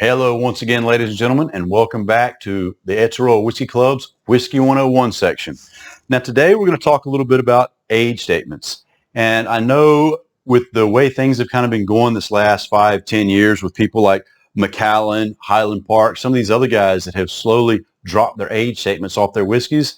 Hello once again, ladies and gentlemen, and welcome back to the Etzerol Whiskey Club's Whiskey 101 section. Now today we're going to talk a little bit about age statements. And I know with the way things have kind of been going this last 5-10 years with people like Macallan, Highland Park, some of these other guys that have slowly dropped their age statements off their whiskeys.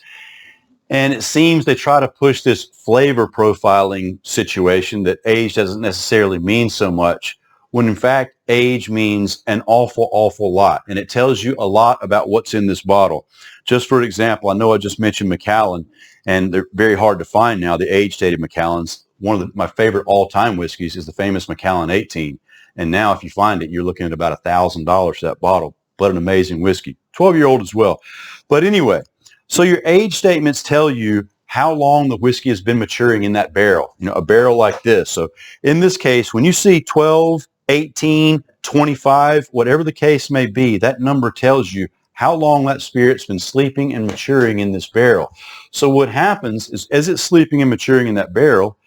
And it seems they try to push this flavor profiling situation that age doesn't necessarily mean so much, when in fact age means an awful lot, and it tells you a lot about what's in this bottle. Just for example, I know I just mentioned Macallan, and they're very hard to find now, the age-dated Macallans. One of my favorite all-time whiskeys is the famous Macallan 18, and now if you find it, you're looking at about $1,000 for that bottle, but an amazing whiskey. 12-year-old as well. But anyway, so your age statements tell you how long the whiskey has been maturing in that barrel, a barrel like this. So in this case, when you see 12, 18, 25, whatever the case may be, that number tells you how long that spirit's been sleeping and maturing in this barrel. So what happens is, as it's sleeping and maturing in that barrel,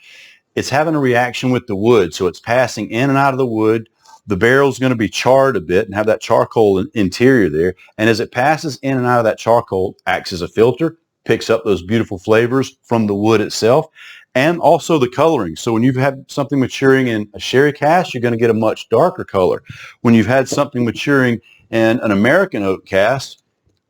it's having a reaction with the wood. So it's passing in and out of the wood. The barrel's going to be charred a bit and have that charcoal interior there. And as it passes in and out of that charcoal, acts as a filter, picks up those beautiful flavors from the wood itself, and also the coloring. So when you've had something maturing in a sherry cask, you're going to get a much darker color. When you've had something maturing in an American oak cask,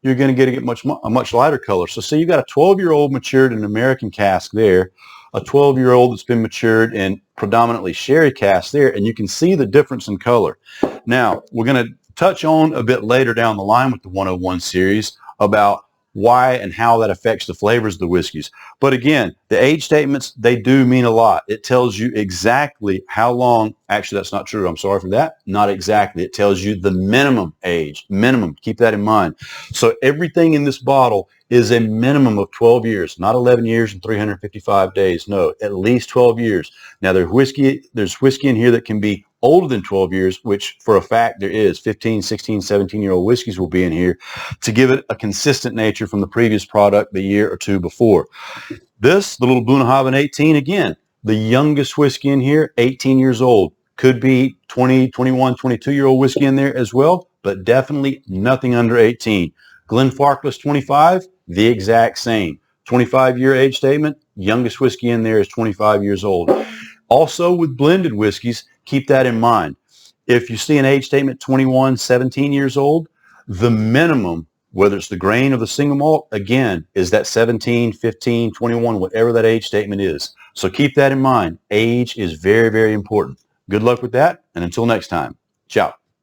you're going to get a much lighter color. So say you've got a 12-year-old matured in an American cask there, a 12-year-old that's been matured in predominantly sherry cask there, and you can see the difference in color. Now, we're going to touch on a bit later down the line with the 101 series about why and how that affects the flavors of the whiskeys. But again, the age statements, they do mean a lot. It tells you exactly how long. Actually, that's not true. I'm sorry for that. Not exactly. It tells you the minimum age. Minimum. Keep that in mind. So everything in this bottle is a minimum of 12 years, not 11 years and 355 days. No, at least 12 years. Now, there's whiskey in here that can be older than 12 years, which for a fact there is. 15, 16, 17-year-old whiskeys will be in here to give it a consistent nature from the previous product the year or two before. This, the little Bunnahabhain 18, again, the youngest whiskey in here, 18 years old. Could be 20, 21, 22-year-old whiskey in there as well, but definitely nothing under 18. Glenfarclas 25, the exact same. 25-year age statement, youngest whiskey in there is 25 years old. Also with blended whiskeys, keep that in mind. If you see an age statement 21, 17 years old, the minimum, whether it's the grain or the single malt, again, is that 17, 15, 21, whatever that age statement is. So keep that in mind. Age is very, very important. Good luck with that, and until next time, ciao.